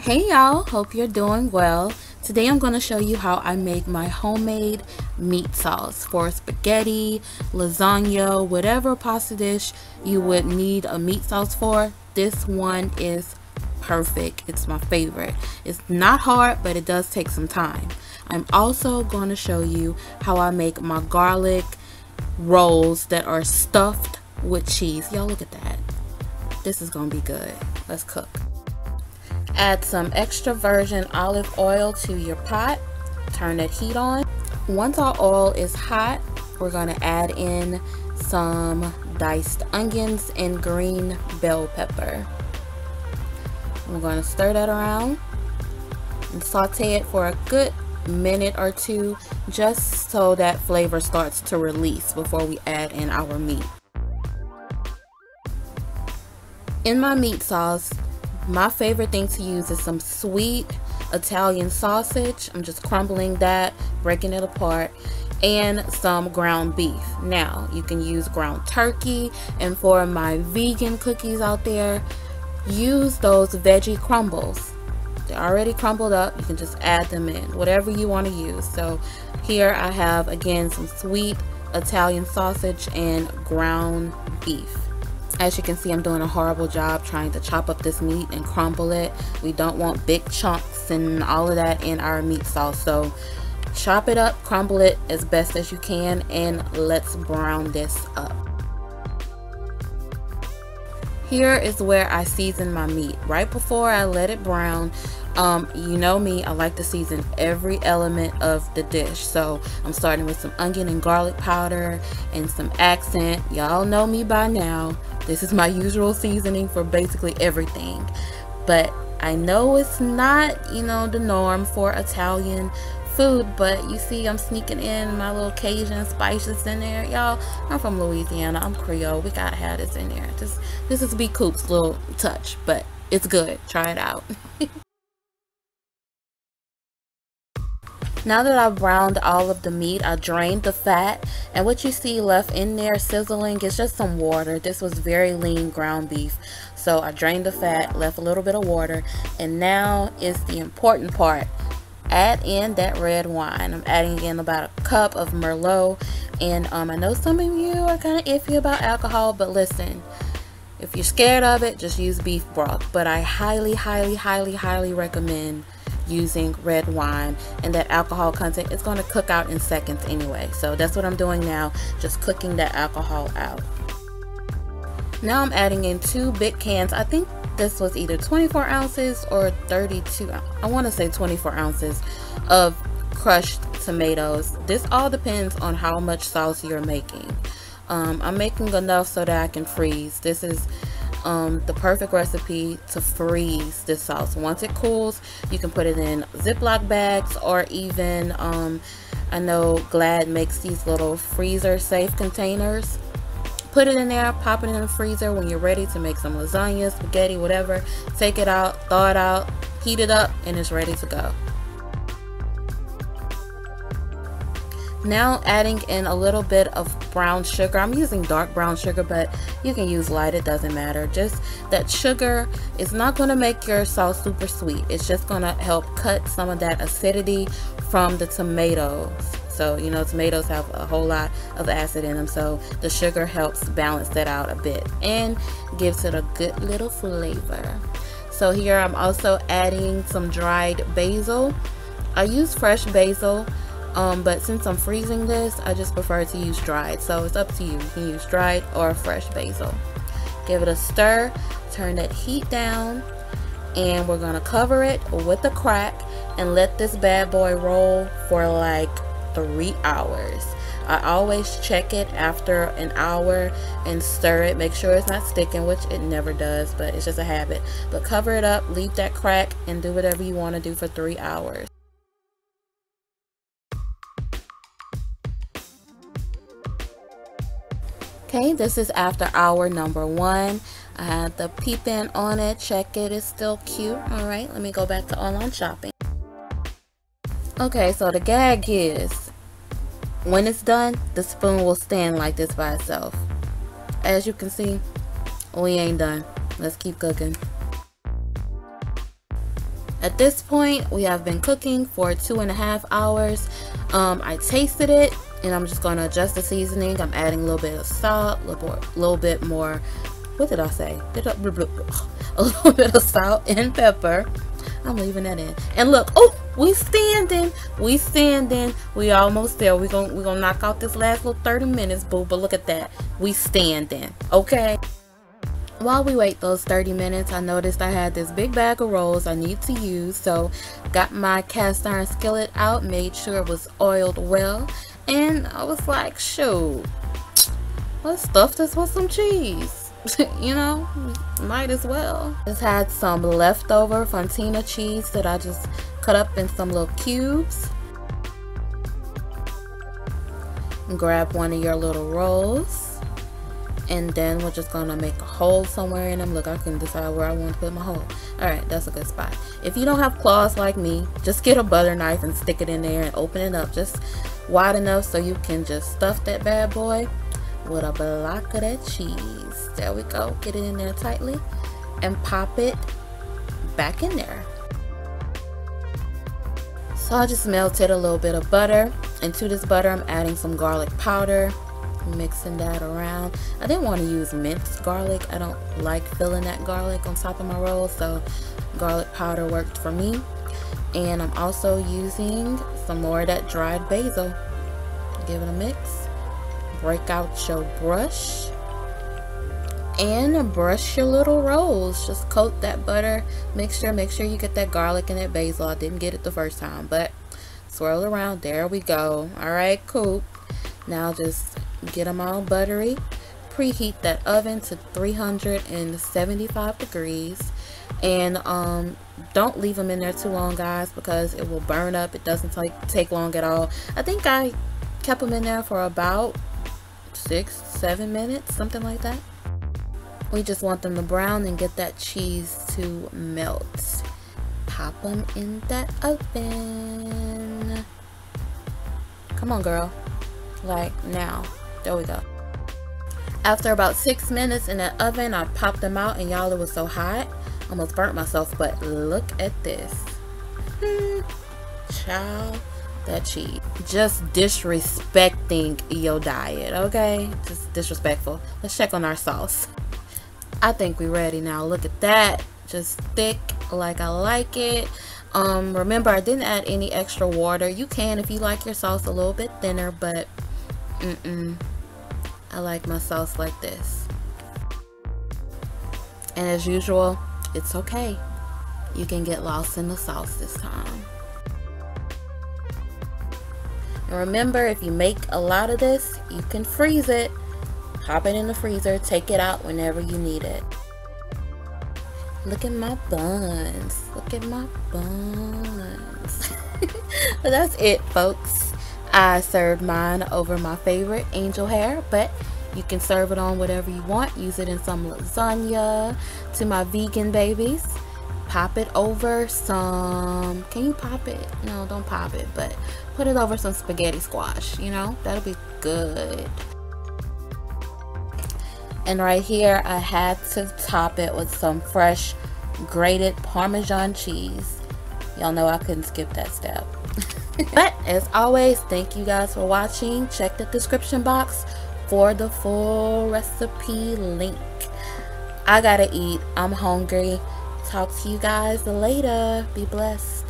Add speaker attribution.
Speaker 1: Hey y'all, hope you're doing well. Today I'm going to show you how I make my homemade meat sauce for spaghetti, lasagna, whatever pasta dish you would need a meat sauce for. This one is perfect. It's my favorite. It's not hard, but it does take some time. I'm also going to show you how I make my garlic rolls that are stuffed with cheese. Y'all look at that. This is going to be good. Let's cook. Add some extra virgin olive oil to your pot. Turn that heat on. Once our oil is hot, we're going to add in some diced onions and green bell pepper. We're going to stir that around and saute it for a good minute or two, just so that flavor starts to release before we add in our meat. In my meat sauce, my favorite thing to use is some sweet Italian sausage. I'm just crumbling that, breaking it apart, and some ground beef. Now, you can use ground turkey, and for my vegan cookies out there, use those veggie crumbles. They're already crumbled up. You can just add them in, whatever you want to use. So here I have, again, some sweet Italian sausage and ground beef. As you can see, I'm doing a horrible job trying to chop up this meat and crumble it. We don't want big chunks and all of that in our meat sauce. So chop it up, crumble it as best as you can, and let's brown this up. Here is where I season my meat. Right before I let it brown, you know me, I like to season every element of the dish. So I'm starting with some onion and garlic powder and some accent. Y'all know me by now. This is my usual seasoning for basically everything. But I know it's not, the norm for Italian food, but you see I'm sneaking in my little Cajun spices in there. Y'all, I'm from Louisiana. I'm Creole. We gotta have this in there. This is B. Coop's little touch, but it's good. Try it out. Now that I've browned all of the meat, I drained the fat, and what you see left in there sizzling is just some water. This was very lean ground beef, so I drained the fat, left a little bit of water, and now is the important part. Add in that red wine. I'm adding in about a cup of Merlot, and I know some of you are kind of iffy about alcohol, but listen, if you're scared of it, just use beef broth. But I highly, highly, highly, highly recommend using red wine, and that alcohol content is going to cook out in seconds anyway. So that's what I'm doing now, just cooking that alcohol out. Now I'm adding in 2 big cans. I think this was either 24 ounces or 32, I want to say 24 ounces of crushed tomatoes. This all depends on how much sauce you're making. I'm making enough so that I can freeze. This is the perfect recipe to freeze this sauce. Once it cools, you can put it in Ziploc bags, or even I know Glad makes these little freezer safe containers. Put it in there, pop it in the freezer. When you're ready to make some lasagna, spaghetti, whatever, take it out, thaw it out, heat it up, and it's ready to go. Now adding in a little bit of brown sugar. I'm using dark brown sugar, but you can use light, it doesn't matter. Just that sugar is not going to make your sauce super sweet. It's just going to help cut some of that acidity from the tomatoes. So, tomatoes have a whole lot of acid in them, so the sugar helps balance that out a bit and gives it a good little flavor. So here I'm also adding some dried basil. I use fresh basil, but since I'm freezing this, I just prefer to use dried. So it's up to you. You can use dried or fresh basil. Give it a stir, turn that heat down, and we're gonna cover it with a crack and let this bad boy roll for like 3 hours. I always check it after an hour and stir it, make sure it's not sticking, which it never does, but it's just a habit. But cover it up, leave that crack, and do whatever you want to do for 3 hours. Okay, this is after hour number 1. I had the peep in on it. Check it, it's still cute. All right, let me go back to online shopping. Okay, so the gag is, when it's done, the spoon will stand like this by itself. As you can see, we ain't done. Let's keep cooking. At this point, we have been cooking for 2.5 hours. I tasted it, and I'm just going to adjust the seasoning. I'm adding a little bit of salt, a little bit more, what did I say? A little bit of salt and pepper. I'm leaving that in. And look, oh, we standing. We almost there. We're gonna knock out this last little 30 minutes, boo. But look at that. We standing. Okay. While we wait those 30 minutes, I noticed I had this big bag of rolls I need to use. So got my cast iron skillet out, made sure it was oiled well. And I was like, shoot, let's stuff this with some cheese. You know, might as well. Just had some leftover fontina cheese that I just cut up in some little cubes. And grab one of your little rolls, and then we're just gonna make a hole somewhere in them. Look, I can decide where I want to put my hole. Alright, that's a good spot. If you don't have claws like me, just get a butter knife and stick it in there and open it up just wide enough so you can just stuff that bad boy with a block of that cheese. There we go. Get it in there tightly and pop it back in there. So I just melted a little bit of butter. Into this butter, I'm adding some garlic powder, mixing that around. I didn't want to use minced garlic. I don't like filling that garlic on top of my roll, so garlic powder worked for me. And I'm also using some more of that dried basil. Give it a mix. Break out your brush and brush your little rolls. Just coat that butter mixture. Make sure you get that garlic and that basil. I didn't get it the first time, but swirl around. There we go. All right, cool. Now just get them all buttery. Preheat that oven to 375 degrees, and don't leave them in there too long, guys, because it will burn up. It doesn't take long at all. I think I kept them in there for about 6-7 minutes, something like that. We just want them to brown and get that cheese to melt. Pop them in that oven. Come on, girl. Like now. There we go. After about 6 minutes in that oven, I popped them out, and y'all, it was so hot. Almost burnt myself, but look at this. Child, that cheese. Just disrespecting your diet, okay? Just disrespectful. Let's check on our sauce. I think we're ready now. Look at that. Just thick like I like it. Remember, I didn't add any extra water. You can if you like your sauce a little bit thinner, but I like my sauce like this. And as usual, it's okay. You can get lost in the sauce this time. And remember, if you make a lot of this, you can freeze it. Pop it in the freezer, take it out whenever you need it. Look at my buns. Look at my buns. But that's it, folks. I served mine over my favorite angel hair, but you can serve it on whatever you want. Use it in some lasagna. To my vegan babies, pop it over some, can you pop it? No, don't pop it, but put it over some spaghetti squash, you know, that'll be good. And right here, I had to top it with some fresh grated Parmesan cheese. Y'all know I couldn't skip that step. But as always, thank you guys for watching. Check the description box for the full recipe link. I gotta eat. I'm hungry. Talk to you guys later. Be blessed.